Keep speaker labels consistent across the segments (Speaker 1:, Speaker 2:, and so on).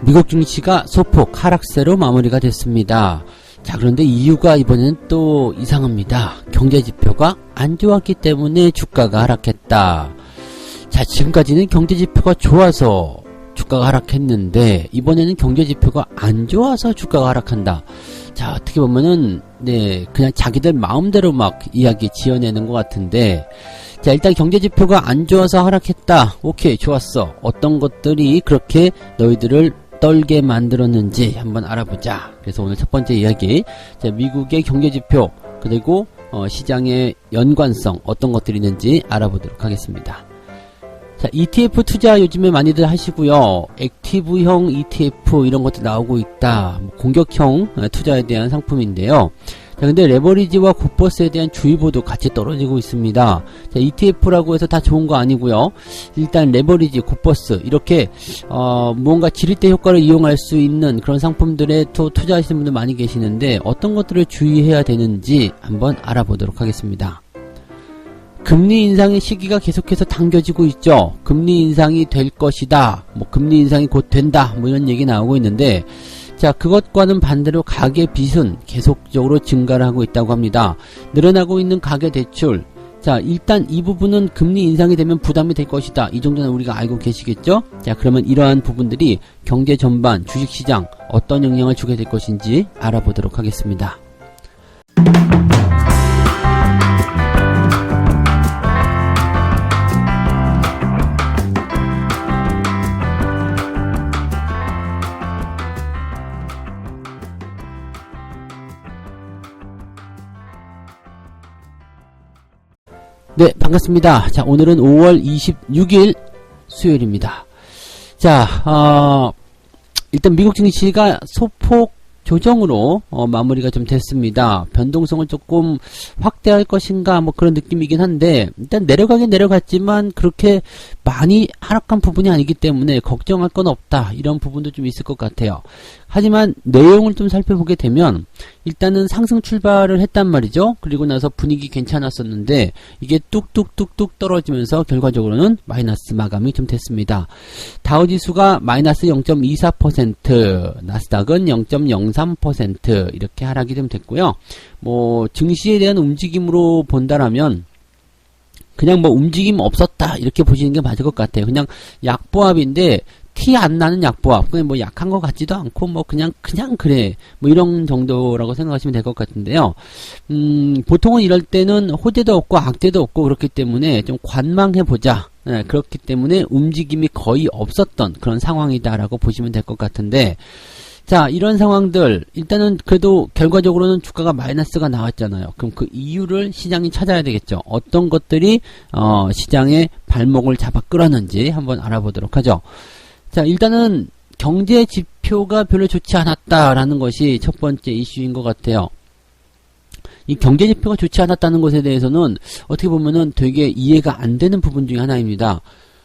Speaker 1: 미국 증시가 소폭 하락세로 마무리가 됐습니다. 자, 그런데 이유가 이번에는 또 이상합니다. 경제지표가 안 좋았기 때문에 주가가 하락했다. 자, 지금까지는 경제지표가 좋아서 주가가 하락했는데 이번에는 경제지표가 안 좋아서 주가가 하락한다. 자, 어떻게 보면은 그냥 자기들 마음대로 막 이야기 지어내는 것 같은데, 자, 일단 경제지표가 안 좋아서 하락했다. 오케이, 좋았어. 어떤 것들이 그렇게 너희들을 떨게 만들었는지 한번 알아보자. 그래서 오늘 첫 번째 이야기, 자, 미국의 경제지표 그리고 시장의 연관성 어떤 것들이 있는지 알아보도록 하겠습니다. 자, ETF 투자 요즘에 많이들 하시고요. 액티브형 ETF 이런 것도 나오고 있다. 공격형 투자에 대한 상품인데요. 자, 근데 레버리지와 굿버스에 대한 주의보도 같이 떨어지고 있습니다. 자, ETF라고 해서 다 좋은 거 아니고요. 일단 레버리지, 굿버스 이렇게 무언가 지렛대 효과를 이용할 수 있는 그런 상품들에 투자하시는 분들 많이 계시는데 어떤 것들을 주의해야 되는지 한번 알아보도록 하겠습니다. 금리 인상의 시기가 계속해서 당겨지고 있죠. 금리 인상이 될 것이다. 금리 인상이 곧 된다. 이런 얘기 나오고 있는데, 자, 그것과는 반대로 가계빚은 계속적으로 증가를 하고 있다고 합니다. 늘어나고 있는 가계대출. 자, 일단 이 부분은 금리 인상이 되면 부담이 될 것이다. 이 정도는 우리가 알고 계시겠죠? 자, 그러면 이러한 부분들이 경제 전반, 주식시장 어떤 영향을 주게 될 것인지 알아보도록 하겠습니다. 네, 반갑습니다. 자, 오늘은 5월 26일 수요일입니다. 자, 일단 미국 증시가 소폭 조정으로 마무리가 좀 됐습니다. 변동성을 조금 확대할 것인가 그런 느낌이긴 한데, 일단 내려가긴 내려갔지만 그렇게 많이 하락한 부분이 아니기 때문에 걱정할 건 없다, 이런 부분도 좀 있을 것 같아요. 하지만 내용을 좀 살펴보게 되면 일단은 상승 출발을 했단 말이죠. 그리고 나서 분위기 괜찮았었는데 이게 뚝뚝뚝뚝 떨어지면서 결과적으로는 마이너스 마감이 좀 됐습니다. 다우지수가 마이너스 0.24%, 나스닥은 0.03% 이렇게 하락이 좀 됐고요. 증시에 대한 움직임으로 본다라면 그냥 움직임 없었다, 이렇게 보시는 게 맞을 것 같아요. 그냥 약보합인데 티 안 나는 약보합. 그냥 약한 것 같지도 않고 그냥 그래. 이런 정도라고 생각하시면 될 것 같은데요. 보통은 이럴 때는 호재도 없고 악재도 없고 그렇기 때문에 좀 관망해보자. 네, 그렇기 때문에 움직임이 거의 없었던 그런 상황이다라고 보시면 될 것 같은데, 자, 이런 상황들, 일단은 그래도 결과적으로는 주가가 마이너스가 나왔잖아요. 그럼 그 이유를 시장이 찾아야 되겠죠. 어떤 것들이 시장의 발목을 잡아 끌었는지 한번 알아보도록 하죠. 자, 일단은 경제 지표가 별로 좋지 않았다라는 것이 첫 번째 이슈인 것 같아요. 이 경제 지표가 좋지 않았다는 것에 대해서는 어떻게 보면은 되게 이해가 안 되는 부분 중에 하나입니다.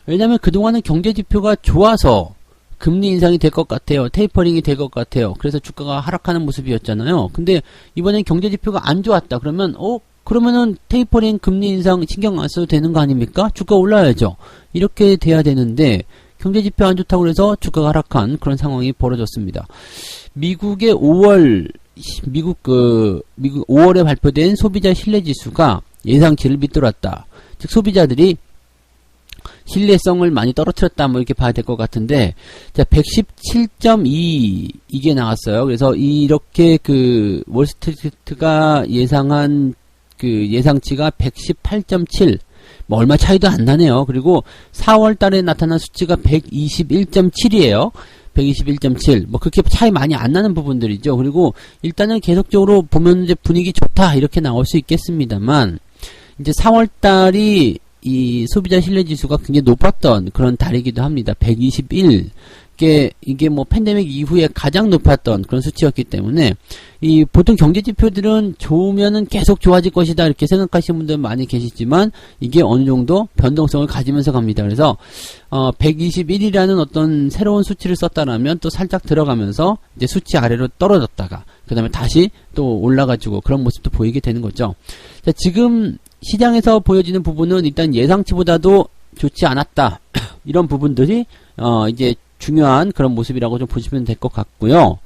Speaker 1: 왜냐하면 그동안은 경제 지표가 좋아서 금리 인상이 될 것 같아요. 테이퍼링이 될 것 같아요. 그래서 주가가 하락하는 모습이었잖아요. 근데 이번엔 경제 지표가 안 좋았다. 그러면은 테이퍼링, 금리 인상 신경 안 써도 되는 거 아닙니까? 주가 올라야죠. 이렇게 돼야 되는데 경제지표 안 좋다고 해서 주가가 하락한 그런 상황이 벌어졌습니다. 미국의 5월 발표된 소비자 신뢰지수가 예상치를 밑돌았다. 즉 소비자들이 신뢰성을 많이 떨어뜨렸다, 이렇게 봐야 될 것 같은데, 자, 117.2 이게 나왔어요. 그래서 이렇게 월스트리트가 예상한 예상치가 118.7, 얼마 차이도 안 나네요. 그리고 4월 달에 나타난 수치가 121.7이에요. 121.7. 그렇게 차이 많이 안 나는 부분들이죠. 그리고 일단은 계속적으로 보면 이제 분위기 좋다, 이렇게 나올 수 있겠습니다만, 이제 4월 달이 이 소비자 신뢰지수가 굉장히 높았던 그런 달이기도 합니다. 121. 이게 팬데믹 이후에 가장 높았던 그런 수치였기 때문에, 보통 경제 지표들은 좋으면은 계속 좋아질 것이다, 이렇게 생각하시는 분들 많이 계시지만, 이게 어느 정도 변동성을 가지면서 갑니다. 그래서, 121이라는 어떤 새로운 수치를 썼다라면 또 살짝 들어가면서 이제 수치 아래로 떨어졌다가, 그 다음에 다시 또 올라가지고 그런 모습도 보이게 되는 거죠. 자, 지금 시장에서 보여지는 부분은 일단 예상치보다도 좋지 않았다. 이런 부분들이, 이제 중요한 그런 모습이라고 좀 보시면 될 것 같고요.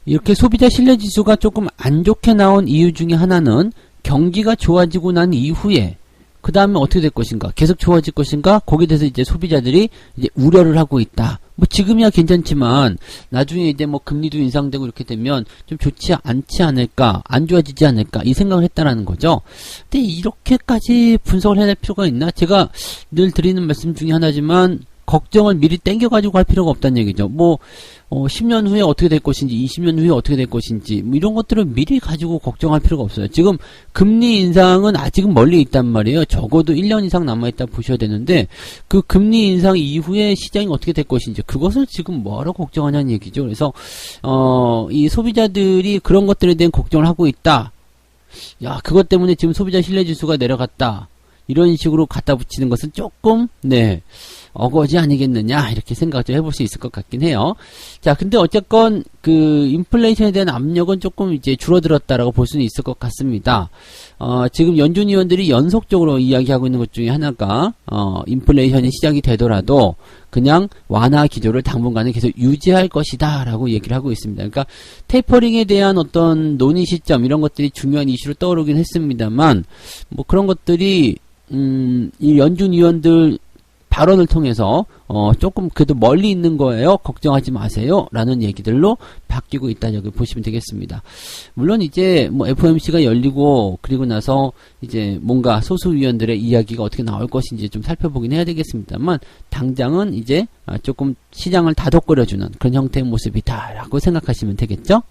Speaker 1: 이렇게 소비자 신뢰지수가 조금 안 좋게 나온 이유 중에 하나는 경기가 좋아지고 난 이후에 그 다음에 어떻게 될 것인가, 계속 좋아질 것인가, 거기에 대해서 이제 소비자들이 이제 우려를 하고 있다. 뭐 지금이야 괜찮지만 나중에 이제 뭐 금리도 인상되고 이렇게 되면 좀 좋지 않지 않을까, 안 좋아지지 않을까 이 생각을 했다라는 거죠. 근데 이렇게까지 분석을 해야 될 필요가 있나? 제가 늘 드리는 말씀 중에 하나지만 걱정을 미리 땡겨가지고 할 필요가 없다는 얘기죠. 뭐 10년 후에 어떻게 될 것인지, 20년 후에 어떻게 될 것인지, 뭐 이런 것들을 미리 가지고 걱정할 필요가 없어요. 지금 금리 인상은 아직은 멀리 있단 말이에요. 적어도 1년 이상 남아있다 보셔야 되는데, 그 금리 인상 이후에 시장이 어떻게 될 것인지, 그것을 지금 뭐하러 걱정하냐는 얘기죠. 그래서 이 소비자들이 그런 것들에 대한 걱정을 하고 있다. 야, 그것 때문에 지금 소비자 신뢰지수가 내려갔다. 이런 식으로 갖다 붙이는 것은 조금 어거지 아니겠느냐 이렇게 생각 좀 해볼 수 있을 것 같긴 해요. 자, 근데 어쨌건 그 인플레이션에 대한 압력은 조금 이제 줄어들었다라고 볼 수는 있을 것 같습니다. 지금 연준 위원들이 연속적으로 이야기하고 있는 것 중에 하나가 인플레이션이 시작이 되더라도 그냥 완화 기조를 당분간은 계속 유지할 것이다 라고 얘기를 하고 있습니다. 그러니까 테이퍼링에 대한 어떤 논의 시점 이런 것들이 중요한 이슈로 떠오르긴 했습니다만 뭐 그런 것들이 이 연준 위원들 발언을 통해서 조금 그래도 멀리 있는 거예요. 걱정하지 마세요. 라는 얘기들로 바뀌고 있다. 여기 보시면 되겠습니다. 물론 이제 뭐 FOMC가 열리고 그리고 나서 이제 뭔가 소수위원들의 이야기가 어떻게 나올 것인지 좀 살펴보긴 해야 되겠습니다만 당장은 이제 조금 시장을 다독거려주는 그런 형태의 모습이다. 라고 생각하시면 되겠죠.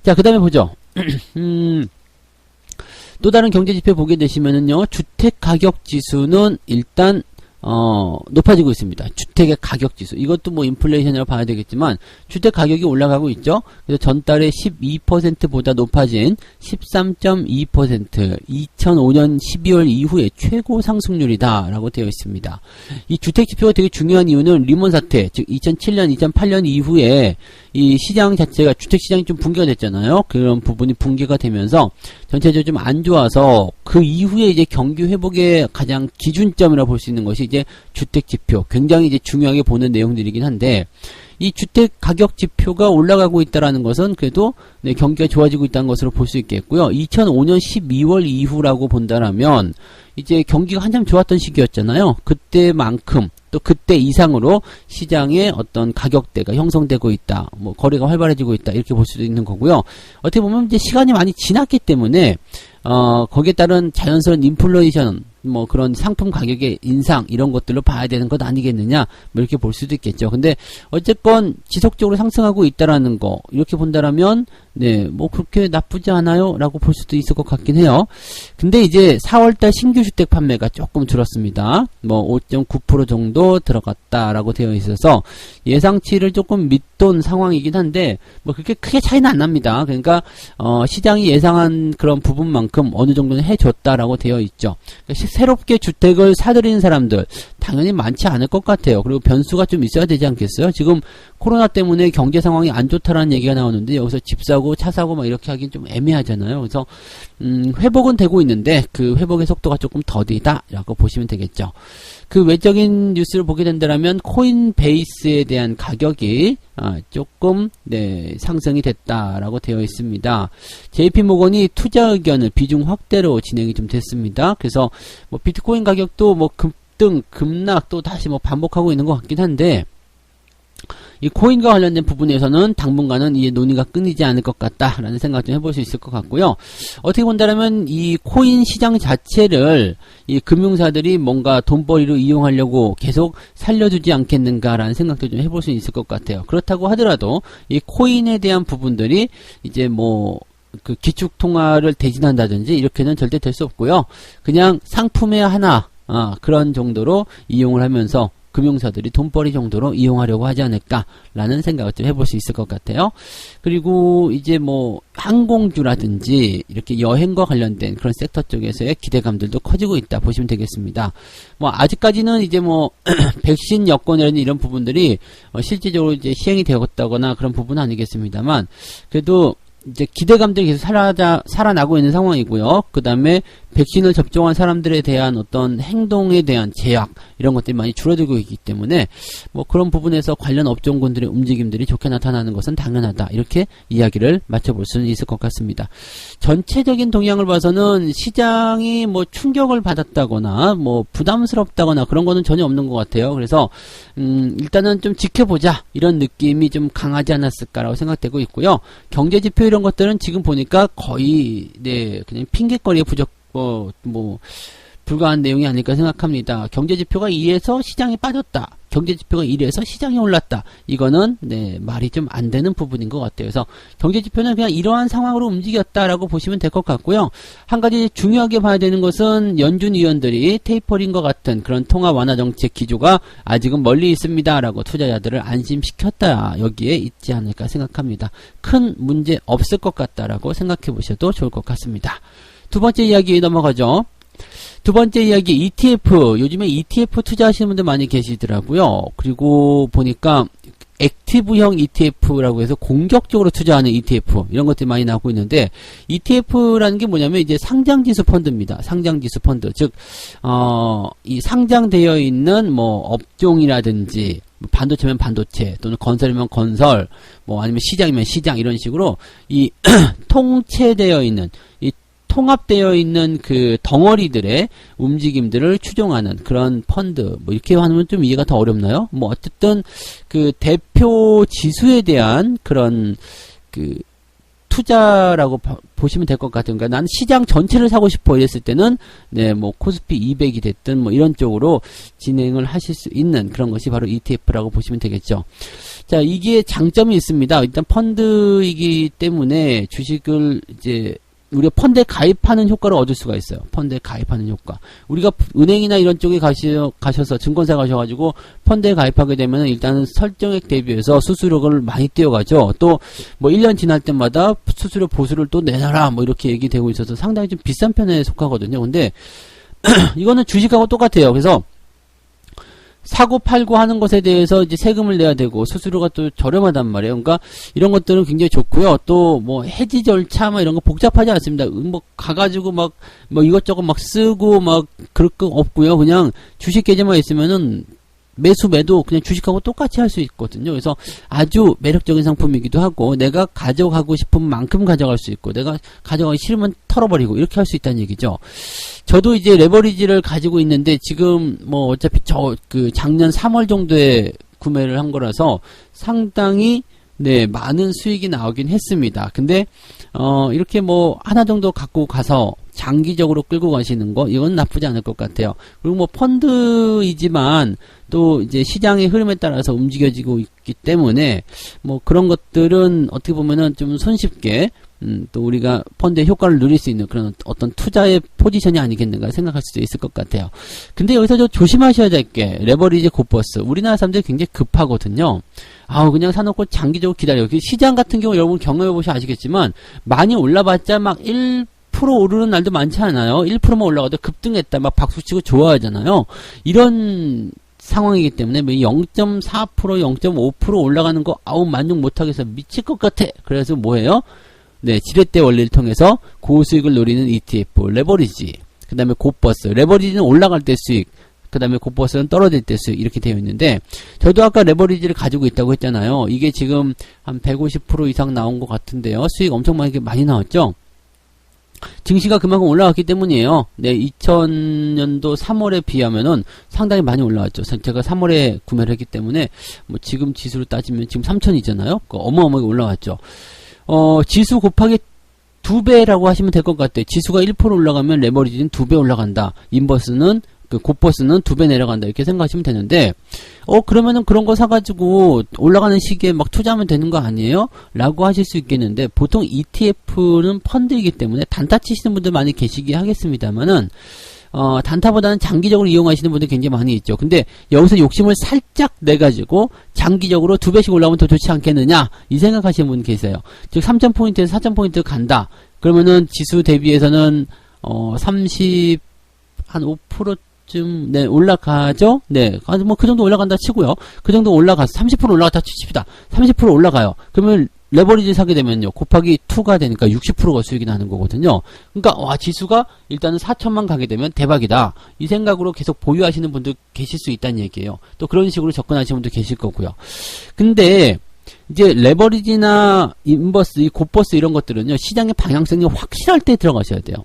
Speaker 1: 자, 그 다음에 보죠. 또 다른 경제지표 보게 되시면은요. 주택가격지수는 일단 높아지고 있습니다. 주택의 가격지수. 이것도 뭐 인플레이션이라고 봐야 되겠지만 주택 가격이 올라가고 있죠. 그래서 전달에 12%보다 높아진 13.2% 2005년 12월 이후에 최고 상승률이다 라고 되어 있습니다. 이 주택지표가 되게 중요한 이유는 리먼 사태, 즉 2007년 2008년 이후에 이 시장 자체가 주택시장이 좀 붕괴가 됐잖아요. 그런 부분이 붕괴가 되면서 전체적으로 좀 안 좋아서 그 이후에 이제 경기 회복의 가장 기준점이라고 볼 수 있는 것이 이제 주택지표, 굉장히 이제 중요하게 보는 내용들이긴 한데 이 주택 가격 지표가 올라가고 있다라는 것은 그래도 경기가 좋아지고 있다는 것으로 볼 수 있겠고요. 2005년 12월 이후라고 본다라면 이제 경기가 한참 좋았던 시기였잖아요. 그때만큼 또 그때 이상으로 시장의 어떤 가격대가 형성되고 있다. 뭐 거래가 활발해지고 있다. 이렇게 볼 수도 있는 거고요. 어떻게 보면 이제 시간이 많이 지났기 때문에 거기에 따른 자연스러운 인플레이션, 뭐 그런 상품 가격의 인상 이런 것들로 봐야 되는 것 아니겠느냐 뭐 이렇게 볼 수도 있겠죠. 근데 어쨌건 지속적으로 상승하고 있다라는 거 이렇게 본다라면 뭐 그렇게 나쁘지 않아요 라고 볼 수도 있을 것 같긴 해요. 근데 이제 4월달 신규 주택 판매가 조금 줄었습니다. 뭐 5.9% 정도 들어갔다라고 되어 있어서 예상치를 조금 밑돈 상황이긴 한데 뭐 그렇게 크게 차이는 안 납니다. 그러니까 시장이 예상한 그런 부분만큼 어느 정도는 해줬다라고 되어 있죠. 그러니까 새롭게 주택을 사들이는 사람들 당연히 많지 않을 것 같아요. 그리고 변수가 좀 있어야 되지 않겠어요? 지금 코로나 때문에 경제 상황이 안 좋다라는 얘기가 나오는데 여기서 집 사고 차 사고 막 이렇게 하긴 좀 애매하잖아요. 그래서 회복은 되고 있는데 그 회복의 속도가 조금 더디다 라고 보시면 되겠죠. 그 외적인 뉴스를 보게 된다면 코인베이스에 대한 가격이 조금 상승이 됐다라고 되어 있습니다. JP모건이 투자 의견을 비중 확대로 진행이 좀 됐습니다. 그래서 뭐 비트코인 가격도 뭐 급등 급락 또 다시 뭐 반복하고 있는 것 같긴 한데 이 코인과 관련된 부분에서는 당분간은 이 논의가 끊이지 않을 것 같다라는 생각 좀 해볼 수 있을 것 같고요. 어떻게 본다면 이 코인 시장 자체를 이 금융사들이 뭔가 돈벌이로 이용하려고 계속 살려주지 않겠는가라는 생각도 좀 해볼 수 있을 것 같아요. 그렇다고 하더라도 이 코인에 대한 부분들이 이제 뭐 그 기축통화를 대신한다든지 이렇게는 절대 될 수 없고요. 그냥 상품의 하나 그런 정도로 이용을 하면서 금융사들이 돈벌이 정도로 이용하려고 하지 않을까라는 생각을 좀 해볼 수 있을 것 같아요. 그리고 이제 뭐 항공주라든지 이렇게 여행과 관련된 그런 섹터 쪽에서의 기대감들도 커지고 있다 보시면 되겠습니다. 뭐 아직까지는 이제 뭐 백신 여건이라는 이런 부분들이 실질적으로 이제 시행이 되었다거나 그런 부분은 아니겠습니다만 그래도 이제 기대감들이 계속 살아나고 있는 상황이고요. 그 다음에 백신을 접종한 사람들에 대한 어떤 행동에 대한 제약 이런 것들이 많이 줄어들고 있기 때문에 뭐 그런 부분에서 관련 업종군들의 움직임들이 좋게 나타나는 것은 당연하다. 이렇게 이야기를 맞춰볼 수는 있을 것 같습니다. 전체적인 동향을 봐서는 시장이 뭐 충격을 받았다거나 뭐 부담스럽다거나 그런 거는 전혀 없는 것 같아요. 그래서 일단은 좀 지켜보자 이런 느낌이 좀 강하지 않았을까라고 생각되고 있고요. 경제지표 이런 것들은 지금 보니까 거의 네 그냥 핑계거리에 뭐 불과한 내용이 아닐까 생각합니다. 경제지표가 2에서 시장이 빠졌다. 경제지표가 1에서 시장이 올랐다. 이거는 네 말이 좀 안 되는 부분인 것 같아요. 그래서 경제지표는 그냥 이러한 상황으로 움직였다라고 보시면 될 것 같고요. 한 가지 중요하게 봐야 되는 것은 연준 위원들이 테이퍼링과 같은 그런 통화 완화 정책 기조가 아직은 멀리 있습니다라고 투자자들을 안심시켰다. 여기에 있지 않을까 생각합니다. 큰 문제 없을 것 같다라고 생각해 보셔도 좋을 것 같습니다. 두 번째 이야기 넘어가죠. 두 번째 이야기 ETF. 요즘에 ETF 투자하시는 분들 많이 계시더라고요. 그리고 보니까 액티브형 ETF라고 해서 공격적으로 투자하는 ETF 이런 것들이 많이 나오고 있는데 ETF라는 게 뭐냐면 이제 상장지수 펀드입니다. 상장지수 펀드. 즉 이 상장되어 있는 뭐 업종이라든지 반도체면 반도체 또는 건설이면 건설 뭐 아니면 시장이면 시장 이런 식으로 이 통체되어 있는 이 통합되어 있는 그 덩어리들의 움직임들을 추종하는 그런 펀드 뭐 이렇게 하면 좀 이해가 더 어렵나요? 뭐 어쨌든 그 대표 지수에 대한 그런 그 투자라고 보시면 될 것 같은 그러니까 난 시장 전체를 사고 싶어 이랬을 때는 네 뭐 코스피 200이 됐든 뭐 이런 쪽으로 진행을 하실 수 있는 그런 것이 바로 ETF라고 보시면 되겠죠. 자, 이게 장점이 있습니다. 일단 펀드이기 때문에 주식을 이제 우리가 펀드에 가입하는 효과를 얻을 수가 있어요. 펀드에 가입하는 효과. 우리가 은행이나 이런 쪽에 가셔서 증권사 가셔가지고 펀드에 가입하게 되면 일단은 설정액 대비해서 수수료를 많이 떼어가죠. 또 뭐 1년 지날 때마다 수수료 보수를 또 내놔라 뭐 이렇게 얘기되고 있어서 상당히 좀 비싼 편에 속하거든요. 근데 이거는 주식하고 똑같아요. 그래서 사고 팔고 하는 것에 대해서 이제 세금을 내야 되고 수수료가 또 저렴하단 말이에요. 그러니까 이런 것들은 굉장히 좋고요. 또 뭐 해지 절차 뭐 이런 거 복잡하지 않습니다. 뭐 가가지고 막 뭐 이것저것 막 쓰고 막 그럴 거 없고요. 그냥 주식 계좌만 있으면은 매수 매도 그냥 주식하고 똑같이 할 수 있거든요. 그래서 아주 매력적인 상품이기도 하고 내가 가져가고 싶은 만큼 가져갈 수 있고 내가 가져가기 싫으면 털어버리고 이렇게 할 수 있다는 얘기죠. 저도 이제 레버리지를 가지고 있는데 지금 뭐 어차피 그 작년 3월 정도에 구매를 한 거라서 상당히 네 많은 수익이 나오긴 했습니다. 근데 이렇게 뭐 하나 정도 갖고 가서 장기적으로 끌고 가시는 거 이건 나쁘지 않을 것 같아요. 그리고 뭐 펀드이지만 또 이제 시장의 흐름에 따라서 움직여지고 있기 때문에 뭐 그런 것들은 어떻게 보면은 좀 손쉽게 또 우리가 펀드의 효과를 누릴 수 있는 그런 어떤 투자의 포지션이 아니겠는가 생각할 수도 있을 것 같아요. 근데 여기서 좀 조심하셔야 될 게 레버리지 굿버스. 우리나라 사람들이 굉장히 급하거든요. 그냥 사놓고 장기적으로 기다려요. 시장 같은 경우 여러분 경험해보시면 아시겠지만 많이 올라봤자 막 1% 오르는 날도 많지 않아요. 1%만 올라가도 급등했다 막 박수치고 좋아하잖아요. 이런 상황이기 때문에 0.4% 0.5% 올라가는 거 만족 못하겠어 미칠 것 같아. 그래서 뭐예요? 네, 지렛대 원리를 통해서 고수익을 노리는 ETF, 레버리지, 그 다음에 굿버스. 레버리지는 올라갈 때 수익, 그 다음에 굿버스는 떨어질 때 수익, 이렇게 되어 있는데, 저도 아까 레버리지를 가지고 있다고 했잖아요. 이게 지금 한 150% 이상 나온 것 같은데요. 수익 엄청 많이 나왔죠? 증시가 그만큼 올라갔기 때문이에요. 네, 2000년도 3월에 비하면은 상당히 많이 올라왔죠. 제가 3월에 구매를 했기 때문에, 뭐 지금 지수로 따지면 지금 3000이잖아요? 어마어마하게 올라왔죠. 지수 곱하기 2배라고 하시면 될 것 같아요. 지수가 1% 올라가면 레버리지는 2배 올라간다. 인버스는, 곱버스는 2배 내려간다. 이렇게 생각하시면 되는데, 그러면은 그런 거 사가지고 올라가는 시기에 막 투자하면 되는 거 아니에요? 라고 하실 수 있겠는데, 보통 ETF는 펀드이기 때문에 단타 치시는 분들 많이 계시긴 하겠습니다만은, 단타보다는 장기적으로 이용하시는 분들 굉장히 많이 있죠. 근데 여기서 욕심을 살짝 내가지고 장기적으로 2배씩 올라오면 더 좋지 않겠느냐 이 생각하시는 분 계세요. 즉 3000포인트에서 4000포인트 간다. 그러면은 지수 대비해서는 30 한 5%쯤 네 올라가죠. 네, 뭐 그 정도 올라간다 치고요. 그 정도 올라가서 30% 올라갔다 치십시다. 30% 올라가요. 그러면 레버리지 사게 되면요. 곱하기 2가 되니까 60%가 수익이 나는 거거든요. 그러니까 와 지수가 일단은 4천만 가게 되면 대박이다. 이 생각으로 계속 보유하시는 분들 계실 수 있다는 얘기예요. 또 그런 식으로 접근하시는 분도 계실 거고요. 근데 이제 레버리지나 인버스, 이 곱버스 이런 것들은요. 시장의 방향성이 확실할 때 들어가셔야 돼요.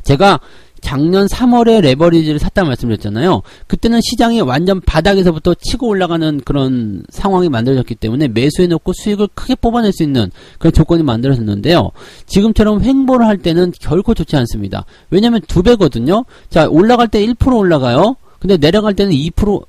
Speaker 1: 제가 작년 3월에 레버리지를 샀다 말씀드렸잖아요. 그때는 시장이 완전 바닥에서부터 치고 올라가는 그런 상황이 만들어졌기 때문에 매수해놓고 수익을 크게 뽑아낼 수 있는 그런 조건이 만들어졌는데요. 지금처럼 횡보를 할 때는 결코 좋지 않습니다. 왜냐하면 2배거든요. 자, 올라갈 때 1% 올라가요. 근데 내려갈 때는 2%,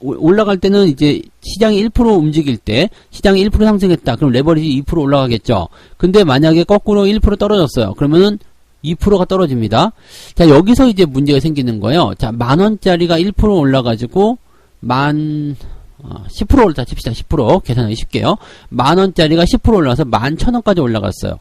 Speaker 1: 올라갈 때는 이제 시장이 1% 움직일 때 시장이 1% 상승했다. 그럼 레버리지 2% 올라가겠죠. 근데 만약에 거꾸로 1% 떨어졌어요. 그러면은 2%가 떨어집니다. 자, 여기서 이제 문제가 생기는 거예요. 자, 10,000원짜리가 1% 올라가지고 10% 올라 칩시다. 10% 계산하기 쉽게요. 10,000원짜리가 10% 올라가서 11,000원까지 올라갔어요.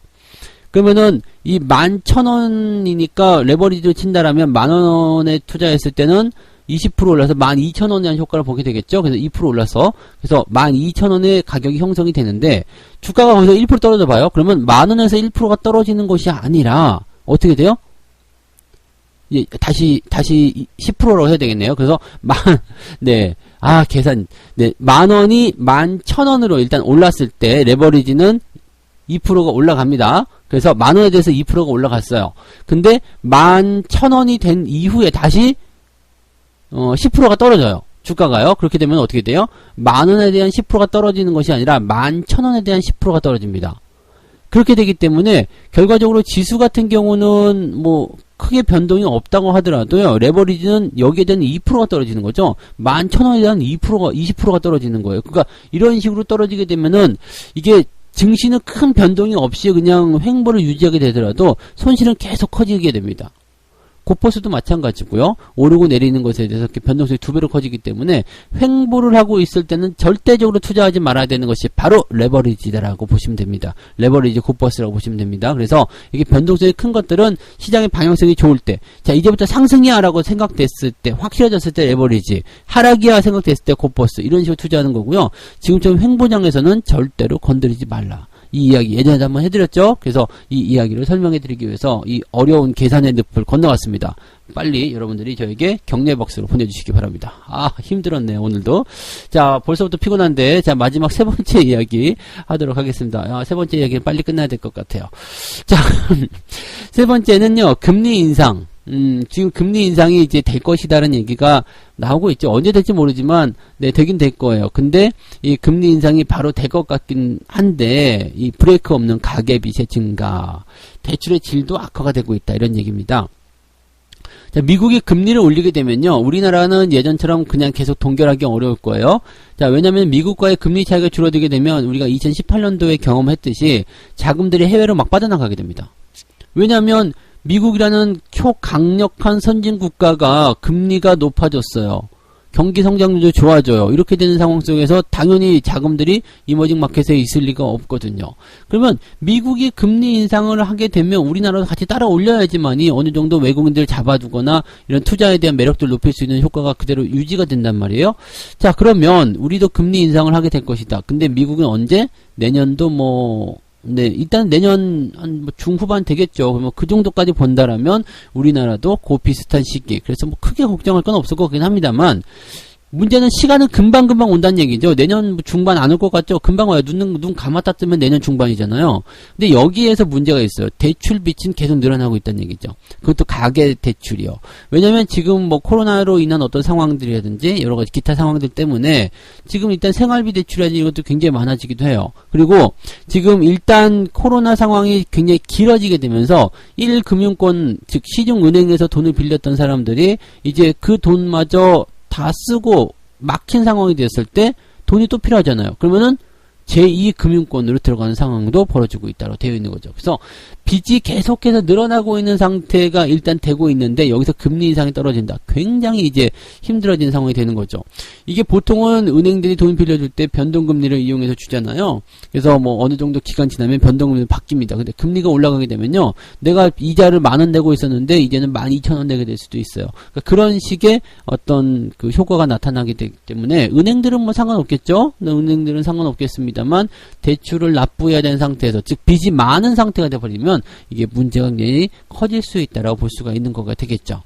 Speaker 1: 그러면은 이 11,000원이니까 레버리지를 친다라면 10,000원에 투자했을 때는 20% 올라서 12,000원에 대한 효과를 보게 되겠죠. 그래서 2% 올라서 그래서 12,000원의 가격이 형성이 되는데 주가가 거기서 1% 떨어져 봐요. 그러면 10,000원에서 1%가 떨어지는 것이 아니라 어떻게 돼요? 예, 다시 10%라고 해야 되겠네요. 그래서 계산. 네, 10,000원이 11,000원으로 일단 올랐을 때 레버리지는 2%가 올라갑니다. 그래서 10,000원에 대해서 2%가 올라갔어요. 근데 11,000원이 된 이후에 다시 10%가 떨어져요. 주가가요. 그렇게 되면 어떻게 돼요? 10,000원에 대한 10%가 떨어지는 것이 아니라 11,000원에 대한 10%가 떨어집니다. 그렇게 되기 때문에 결과적으로 지수 같은 경우는 뭐 크게 변동이 없다고 하더라도요. 레버리지는 여기에 대한 2%가 떨어지는 거죠. 11,000원에 대한 20%가 떨어지는 거예요. 그러니까 이런 식으로 떨어지게 되면은 이게 증시는 큰 변동이 없이 그냥 횡보를 유지하게 되더라도 손실은 계속 커지게 됩니다. 곱버스도 마찬가지고요. 오르고 내리는 것에 대해서 이렇게 변동성이 2배로 커지기 때문에 횡보를 하고 있을 때는 절대적으로 투자하지 말아야 되는 것이 바로 레버리지다라고 보시면 됩니다. 레버리지 곱버스라고 보시면 됩니다. 그래서 이게 변동성이 큰 것들은 시장의 방향성이 좋을 때, 자 이제부터 상승이야 라고 생각됐을 때, 확실해졌을 때 레버리지, 하락이야 생각됐을 때 곱버스, 이런 식으로 투자하는 거고요. 지금처럼 횡보장에서는 절대로 건드리지 말라. 이 이야기 예전에 한번 해드렸죠. 그래서 이 이야기를 설명해드리기 위해서 이 어려운 계산의 늪을 건너갔습니다. 빨리 여러분들이 저에게 격려박수를 보내주시기 바랍니다. 아 힘들었네요 오늘도. 자 벌써부터 피곤한데 자 마지막 세 번째 이야기 하도록 하겠습니다. 세 번째 이야기는 빨리 끝나야 될 것 같아요. 자 세 번째는요 금리 인상. 지금 금리 인상이 이제 될 것이다라는 얘기가 나오고 있죠. 언제 될지 모르지만, 네, 되긴 될 거예요. 근데, 이 금리 인상이 바로 될 것 같긴 한데, 이 브레이크 없는 가계빚의 증가, 대출의 질도 악화가 되고 있다, 이런 얘기입니다. 자, 미국이 금리를 올리게 되면요, 우리나라는 예전처럼 그냥 계속 동결하기 어려울 거예요. 자, 왜냐면 미국과의 금리 차이가 줄어들게 되면, 우리가 2018년도에 경험했듯이, 자금들이 해외로 막 빠져나가게 됩니다. 왜냐면, 미국이라는 초강력한 선진국가가 금리가 높아졌어요. 경기 성장률도 좋아져요. 이렇게 되는 상황 속에서 당연히 자금들이 이머징 마켓에 있을 리가 없거든요. 그러면 미국이 금리 인상을 하게 되면 우리나라도 같이 따라 올려야지만이 어느 정도 외국인들 잡아두거나 이런 투자에 대한 매력도를 높일 수 있는 효과가 그대로 유지가 된단 말이에요. 자, 그러면 우리도 금리 인상을 하게 될 것이다. 근데 미국은 언제? 내년도 네, 일단 내년 한 중후반 되겠죠. 그러면 그 정도까지 본다라면 우리나라도 그 비슷한 시기. 그래서 뭐 크게 걱정할 건 없을 것 같긴 합니다만 문제는 시간은 금방금방 온다는 얘기죠. 내년 중반 안 올 것 같죠? 금방 와요. 눈 감았다 뜨면 내년 중반이잖아요. 근데 여기에서 문제가 있어요. 대출 빚은 계속 늘어나고 있다는 얘기죠. 그것도 가계 대출이요. 왜냐면 지금 뭐 코로나로 인한 어떤 상황들이라든지 여러 가지 기타 상황들 때문에 지금 일단 생활비 대출이라든지 이것도 굉장히 많아지기도 해요. 그리고 지금 일단 코로나 상황이 굉장히 길어지게 되면서 1금융권, 즉 시중은행에서 돈을 빌렸던 사람들이 이제 그 돈마저 다 쓰고 막힌 상황이 되었을 때 돈이 또 필요하잖아요. 그러면은 제2금융권으로 들어가는 상황도 벌어지고 있다고 되어 있는 거죠. 그래서 빚이 계속해서 늘어나고 있는 상태가 일단 되고 있는데 여기서 금리 인상이 떨어진다. 굉장히 이제 힘들어진 상황이 되는 거죠. 이게 보통은 은행들이 돈 빌려줄 때 변동금리를 이용해서 주잖아요. 그래서 뭐 어느 정도 기간 지나면 변동금리는 바뀝니다. 근데 금리가 올라가게 되면요. 내가 이자를 10,000원 내고 있었는데 이제는 12,000원 내게 될 수도 있어요. 그러니까 그런 식의 어떤 그 효과가 나타나게 되기 때문에 은행들은 뭐 상관없겠죠? 은행들은 상관없겠습니다. 있습니다만 대출을 납부해야 되는 상태에서, 즉 빚이 많은 상태가 되어버리면 이게 문제가 굉장히 커질 수 있다라고 볼 수가 있는 거가 되겠죠.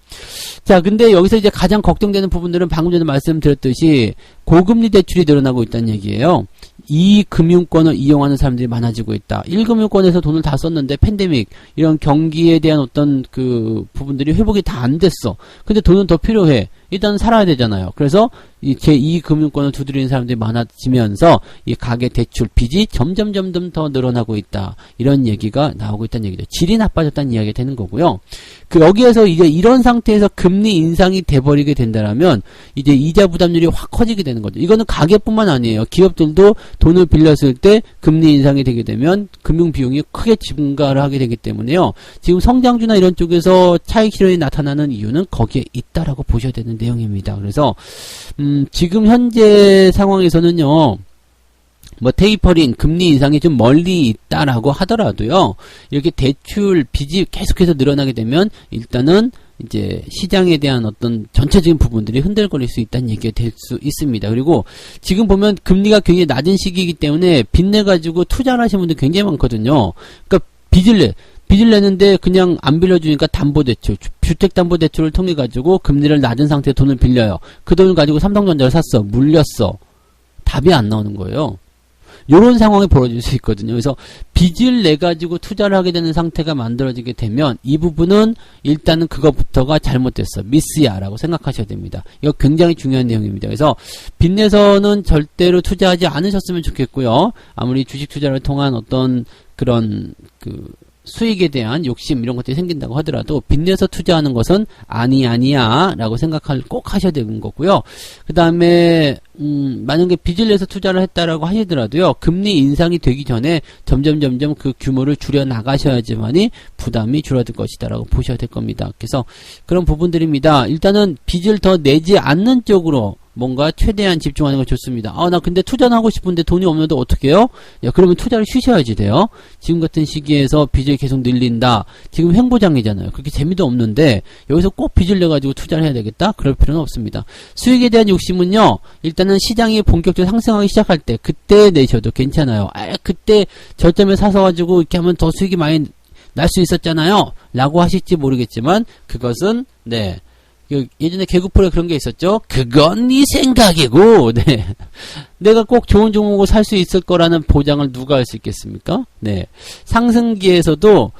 Speaker 1: 자, 근데 여기서 이제 가장 걱정되는 부분들은 방금 전에 말씀드렸듯이 고금리 대출이 늘어나고 있다는 얘기예요. 이 금융권을 이용하는 사람들이 많아지고 있다. 1금융권에서 돈을 다 썼는데 팬데믹 이런 경기에 대한 어떤 그 부분들이 회복이 다 안 됐어. 근데 돈은 더 필요해. 일단 살아야 되잖아요. 그래서 이 제2금융권을 두드리는 사람들이 많아지면서 이 가계 대출 빚이 점점 더 늘어나고 있다. 이런 얘기가 나오고 있다는 얘기죠. 질이 나빠졌다는 이야기가 되는 거고요. 그 여기에서 이제 이런 상태에서 금리 인상이 돼버리게 된다라면 이제 이자 부담률이 확 커지게 되는 거죠. 이거는 가계뿐만 아니에요. 기업들도 돈을 빌렸을 때 금리 인상이 되게 되면 금융 비용이 크게 증가를 하게 되기 때문에요. 지금 성장주나 이런 쪽에서 차익 실현이 나타나는 이유는 거기에 있다라고 보셔야 되는 내용입니다. 그래서 지금 현재 상황에서는요. 뭐 테이퍼링, 금리 인상이 좀 멀리 있다라고 하더라도요. 이렇게 대출 빚이 계속해서 늘어나게 되면 일단은 이제 시장에 대한 어떤 전체적인 부분들이 흔들거릴 수 있다는 얘기가 될 수 있습니다. 그리고 지금 보면 금리가 굉장히 낮은 시기이기 때문에 빚내 가지고 투자를 하시는 분들 굉장히 많거든요. 그러니까 빚을 내는데 그냥 안 빌려주니까 담보대출, 주택담보대출을 통해 가지고 금리를 낮은 상태에 돈을 빌려요. 그 돈을 가지고 삼성전자를 샀어, 물렸어. 답이 안 나오는 거예요. 요런 상황이 벌어질 수 있거든요. 그래서 빚을 내 가지고 투자를 하게 되는 상태가 만들어지게 되면 이 부분은 일단은 그것부터가 잘못됐어. 미스야라고 생각하셔야 됩니다. 이거 굉장히 중요한 내용입니다. 그래서 빚내서는 절대로 투자하지 않으셨으면 좋겠고요. 아무리 주식 투자를 통한 어떤 그런 수익에 대한 욕심 이런 것들이 생긴다고 하더라도 빚내서 투자하는 것은 아니야 라고 생각을 꼭 하셔야 되는 거고요. 그 다음에 만약에 빚을 내서 투자를 했다라고 하시더라도요. 금리 인상이 되기 전에 점점 그 규모를 줄여 나가셔야지만이 부담이 줄어들 것이다 라고 보셔야 될 겁니다. 그래서 그런 부분들입니다. 일단은 빚을 더 내지 않는 쪽으로 뭔가 최대한 집중하는 거 좋습니다. 나 근데 투자는 하고 싶은데 돈이 없는데 어떻게 해요? 야, 그러면 투자를 쉬셔야지 돼요. 지금 같은 시기에서 빚을 계속 늘린다. 지금 횡보장이잖아요. 그렇게 재미도 없는데 여기서 꼭 빚을 내가지고 투자를 해야 되겠다? 그럴 필요는 없습니다. 수익에 대한 욕심은요. 일단은 시장이 본격적으로 상승하기 시작할 때 그때 내셔도 괜찮아요. 그때 저점에 사서 가지고 이렇게 하면 더 수익이 많이 날 수 있었잖아요. 라고 하실지 모르겠지만 그것은 예전에 개그 프로에 그런 게 있었죠. 그건 네 생각이고, 내가 꼭 좋은 종목을 살 수 있을 거라는 보장을 누가 할 수 있겠습니까? 상승기에서도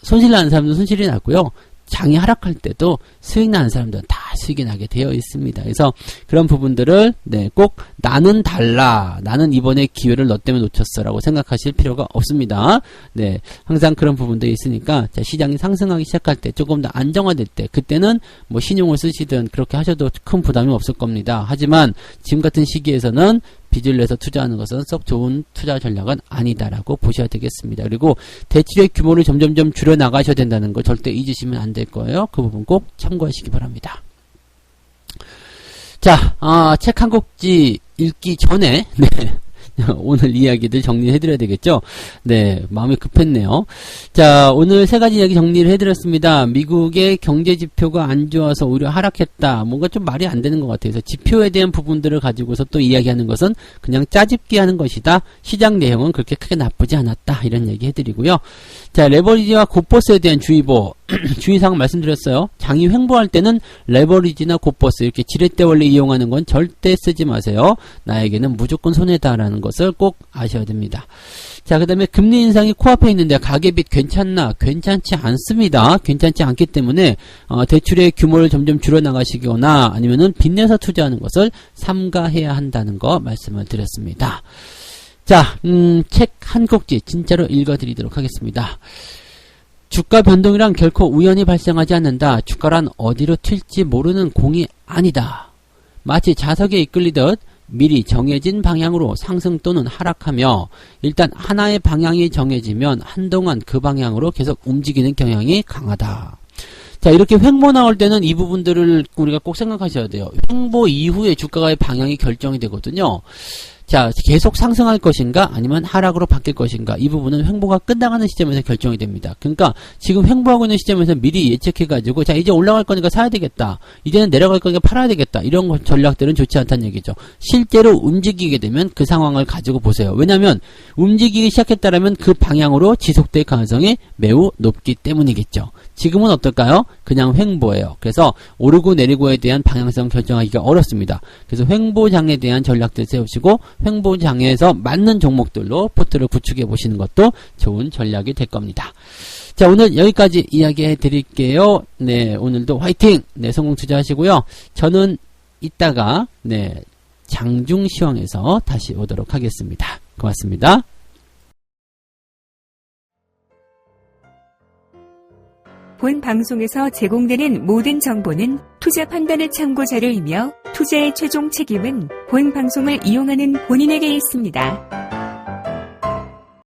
Speaker 1: 손실 나는 사람들은 손실이 났고요. 장이 하락할 때도 수익 나는 사람들은 다 수익이 나게 되어 있습니다. 그래서 그런 부분들을 꼭 나는 달라. 나는 이번에 기회를 너 때문에 놓쳤어 라고 생각하실 필요가 없습니다. 항상 그런 부분들이 있으니까 시장이 상승하기 시작할 때 조금 더 안정화될 때 그때는 뭐 신용을 쓰시든 그렇게 하셔도 큰 부담이 없을 겁니다. 하지만 지금 같은 시기에서는 빚을 내서 투자하는 것은 썩 좋은 투자 전략은 아니다라고 보셔야 되겠습니다. 그리고 대출의 규모를 점점 줄여 나가셔야 된다는 거 절대 잊으시면 안 될 거예요. 그 부분 꼭 참고하시기 바랍니다. 자, 책 한 곡지 읽기 전에 오늘 이야기들 정리해드려야 되겠죠? 마음이 급했네요. 자, 오늘 세 가지 이야기 정리를 해드렸습니다. 미국의 경제지표가 안 좋아서 오히려 하락했다. 뭔가 좀 말이 안 되는 것 같아요. 그래서 지표에 대한 부분들을 가지고서 또 이야기하는 것은 그냥 짜집기 하는 것이다. 시장 내용은 그렇게 크게 나쁘지 않았다. 이런 얘기 해드리고요. 자, 레버리지와 곱버스에 대한 주의보, 주의사항 말씀드렸어요. 장이 횡보할 때는 레버리지나 곱버스 이렇게 지렛대 원리 이용하는 건 절대 쓰지 마세요. 나에게는 무조건 손해다라는 것을 꼭 아셔야 됩니다. 자, 그 다음에 금리 인상이 코앞에 있는데 가계빚 괜찮나? 괜찮지 않습니다. 괜찮지 않기 때문에 대출의 규모를 점점 줄여나가시거나 아니면은 빚내서 투자하는 것을 삼가해야 한다는 거 말씀을 드렸습니다. 자, 책 한 꼭지 진짜로 읽어드리도록 하겠습니다. 주가 변동이란 결코 우연히 발생하지 않는다. 주가란 어디로 튈지 모르는 공이 아니다. 마치 자석에 이끌리듯 미리 정해진 방향으로 상승 또는 하락하며 일단 하나의 방향이 정해지면 한동안 그 방향으로 계속 움직이는 경향이 강하다. 자, 이렇게 횡보 나올 때는 이 부분들을 우리가 꼭 생각하셔야 돼요. 횡보 이후에 주가의 방향이 결정이 되거든요. 자, 계속 상승할 것인가 아니면 하락으로 바뀔 것인가, 이 부분은 횡보가 끝나가는 시점에서 결정이 됩니다. 그러니까 지금 횡보하고 있는 시점에서 미리 예측해가지고 자, 이제 올라갈 거니까 사야 되겠다, 이제는 내려갈 거니까 팔아야 되겠다, 이런 전략들은 좋지 않다는 얘기죠. 실제로 움직이게 되면 그 상황을 가지고 보세요. 왜냐하면 움직이기 시작했다라면 그 방향으로 지속될 가능성이 매우 높기 때문이겠죠. 지금은 어떨까요? 그냥 횡보예요. 그래서 오르고 내리고에 대한 방향성 결정하기가 어렵습니다. 그래서 횡보장에 대한 전략들 세우시고 횡보장에서 맞는 종목들로 포트를 구축해 보시는 것도 좋은 전략이 될 겁니다. 자, 오늘 여기까지 이야기해 드릴게요. 네, 오늘도 화이팅! 네, 성공 투자하시고요. 저는 이따가 네, 장중시황에서 다시 오도록 하겠습니다. 고맙습니다.
Speaker 2: 본 방송에서 제공되는 모든 정보는 투자 판단의 참고 자료이며 투자의 최종 책임은 본 방송을 이용하는 본인에게 있습니다.